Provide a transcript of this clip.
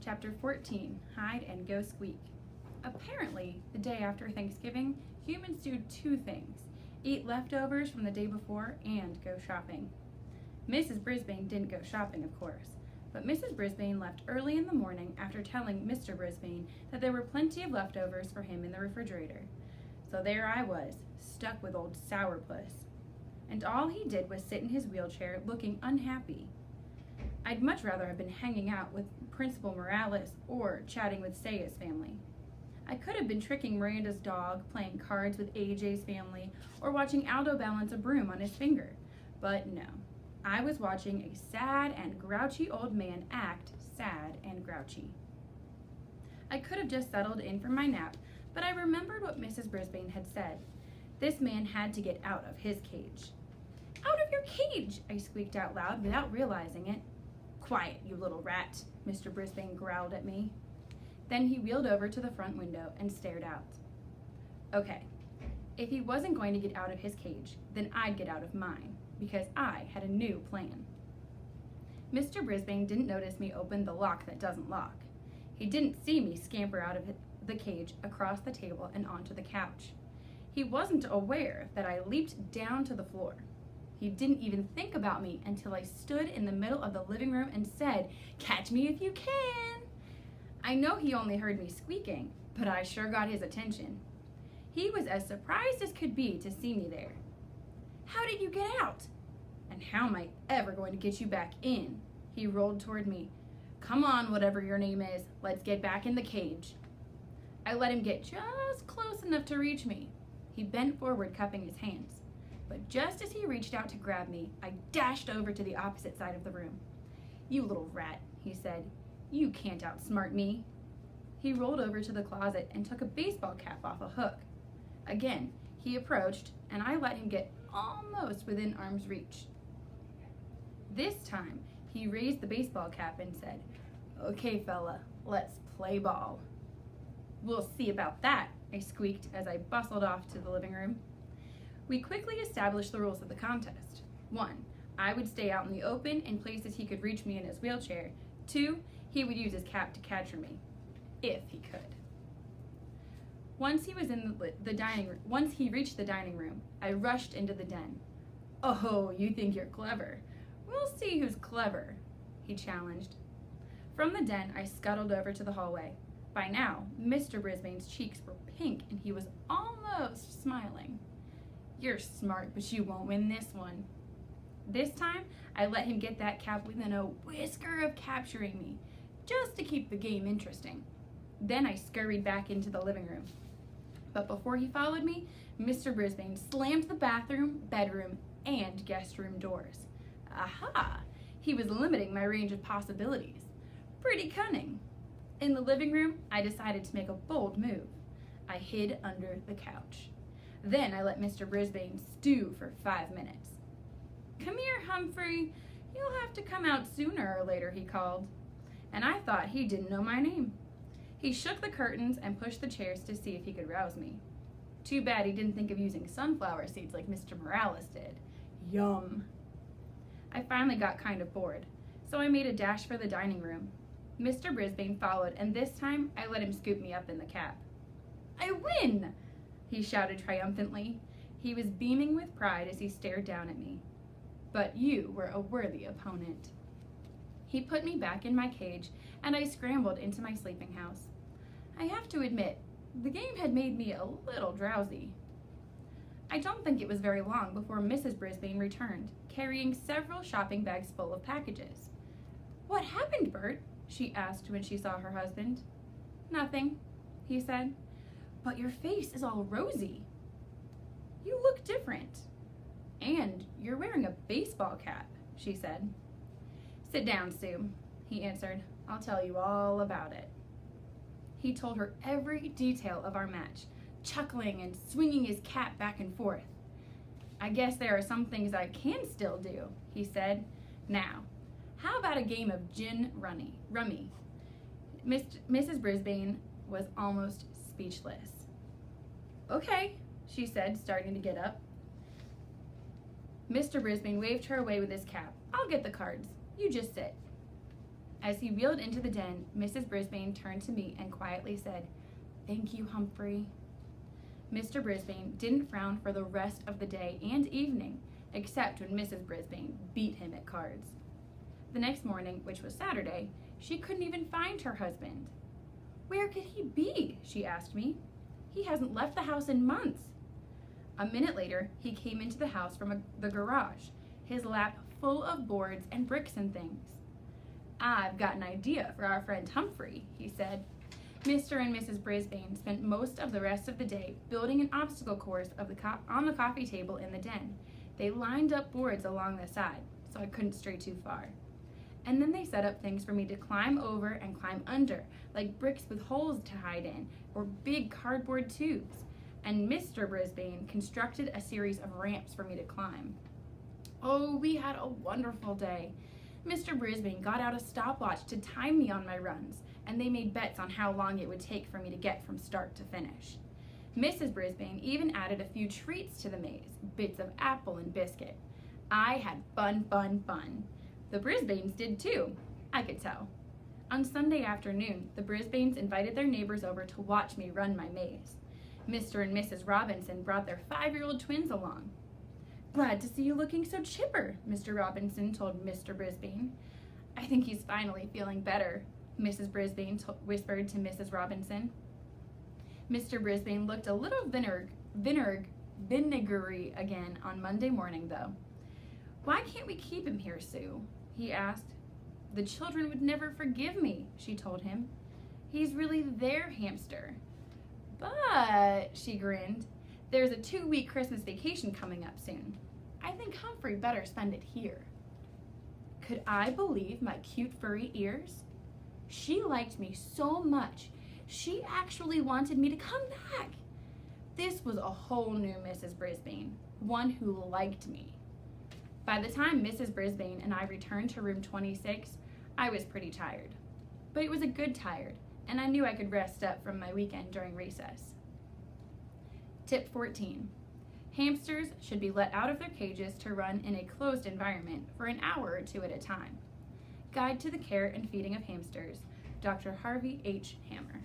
Chapter 14, Hide and Go Squeak. Apparently, the day after Thanksgiving, humans do two things: eat leftovers from the day before and go shopping. Mrs. Brisbane didn't go shopping, of course, but Mrs. Brisbane left early in the morning after telling Mr. Brisbane that there were plenty of leftovers for him in the refrigerator. So there I was, stuck with old Sourpuss. And all he did was sit in his wheelchair looking unhappy. I'd much rather have been hanging out with Principal Morales or chatting with Saya's family. I could have been tricking Miranda's dog, playing cards with AJ's family, or watching Aldo balance a broom on his finger. But no, I was watching a sad and grouchy old man act sad and grouchy. I could have just settled in for my nap, but I remembered what Mrs. Brisbane had said. This man had to get out of his cage. "Out of your cage!" I squeaked out loud without realizing it. "Quiet, you little rat," Mr. Brisbane growled at me. Then he wheeled over to the front window and stared out. Okay, if he wasn't going to get out of his cage, then I'd get out of mine, because I had a new plan. Mr. Brisbane didn't notice me open the lock that doesn't lock. He didn't see me scamper out of the cage across the table and onto the couch. He wasn't aware that I leaped down to the floor. He didn't even think about me until I stood in the middle of the living room and said, "Catch me if you can." I know he only heard me squeaking, but I sure got his attention. He was as surprised as could be to see me there. "How did you get out?" "And how am I ever going to get you back in?" He rolled toward me. "Come on, whatever your name is, let's get back in the cage." I let him get just close enough to reach me. He bent forward, cupping his hands. But just as he reached out to grab me, I dashed over to the opposite side of the room. "You little rat," he said. "You can't outsmart me." He rolled over to the closet and took a baseball cap off a hook. Again, he approached, and I let him get almost within arm's reach. This time, he raised the baseball cap and said, "Okay, fella, let's play ball." "We'll see about that," I squeaked as I bustled off to the living room. We quickly established the rules of the contest. 1, I would stay out in the open in places he could reach me in his wheelchair. 2, he would use his cap to capture me, if he could. Once he reached the dining room, I rushed into the den. "Oh, you think you're clever? We'll see who's clever," he challenged. From the den, I scuttled over to the hallway. By now, Mr. Brisbane's cheeks were pink and he was almost smiling. "You're smart, but you won't win this one." This time, I let him get that cap within a whisker of capturing me, just to keep the game interesting. Then I scurried back into the living room. But before he followed me, Mr. Brisbane slammed the bathroom, bedroom, and guest room doors. Aha! He was limiting my range of possibilities. Pretty cunning. In the living room, I decided to make a bold move. I hid under the couch. Then I let Mr. Brisbane stew for 5 minutes. "Come here, Humphrey. You'll have to come out sooner or later," he called. And I thought he didn't know my name. He shook the curtains and pushed the chairs to see if he could rouse me. Too bad he didn't think of using sunflower seeds like Mr. Morales did. Yum. I finally got kind of bored, so I made a dash for the dining room. Mr. Brisbane followed, and this time I let him scoop me up in the cap. "I win!" he shouted triumphantly. He was beaming with pride as he stared down at me. "But you were a worthy opponent." He put me back in my cage, and I scrambled into my sleeping house. I have to admit, the game had made me a little drowsy. I don't think it was very long before Mrs. Brisbane returned, carrying several shopping bags full of packages. "What happened, Bert?" she asked when she saw her husband. "Nothing," he said. "But your face is all rosy. You look different. And you're wearing a baseball cap," she said. "Sit down, Sue," he answered. "I'll tell you all about it." He told her every detail of our match, chuckling and swinging his cap back and forth. "I guess there are some things I can still do," he said. "Now, how about a game of gin rummy?" Mrs. Brisbane was almost speechless. "Okay," she said, starting to get up. Mr. Brisbane waved her away with his cap. "I'll get the cards. You just sit." As he wheeled into the den, Mrs. Brisbane turned to me and quietly said, "Thank you, Humphrey." Mr. Brisbane didn't frown for the rest of the day and evening, except when Mrs. Brisbane beat him at cards. The next morning, which was Saturday, she couldn't even find her husband. "Where could he be?" she asked me. "He hasn't left the house in months." A minute later, he came into the house from the garage, his lap full of boards and bricks and things. "I've got an idea for our friend Humphrey," he said. Mr. and Mrs. Brisbane spent most of the rest of the day building an obstacle course on the coffee table in the den. They lined up boards along the side, so I couldn't stray too far. And then they set up things for me to climb over and climb under, like bricks with holes to hide in, or big cardboard tubes. And Mr. Brisbane constructed a series of ramps for me to climb. Oh, we had a wonderful day. Mr. Brisbane got out a stopwatch to time me on my runs, and they made bets on how long it would take for me to get from start to finish. Mrs. Brisbane even added a few treats to the maze, bits of apple and biscuit. I had fun, fun, fun. The Brisbanes did too, I could tell. On Sunday afternoon, the Brisbanes invited their neighbors over to watch me run my maze. Mr. and Mrs. Robinson brought their 5-year-old twins along. "Glad to see you looking so chipper," Mr. Robinson told Mr. Brisbane. "I think he's finally feeling better," Mrs. Brisbane whispered to Mrs. Robinson. Mr. Brisbane looked a little vinegary again on Monday morning, though. "Why can't we keep him here, Sue?" he asked. "The children would never forgive me," she told him. "He's really their hamster." "But," she grinned, "there's a 2-week Christmas vacation coming up soon. I think Humphrey better spend it here." Could I believe my cute furry ears? She liked me so much, she actually wanted me to come back. This was a whole new Mrs. Brisbane, one who liked me. By the time Mrs. Brisbane and I returned to room 26, I was pretty tired. But it was a good tired, and I knew I could rest up from my weekend during recess. Tip 14. Hamsters should be let out of their cages to run in a closed environment for an hour or 2 at a time. Guide to the Care and Feeding of Hamsters, Dr. Harvey H. Hammer.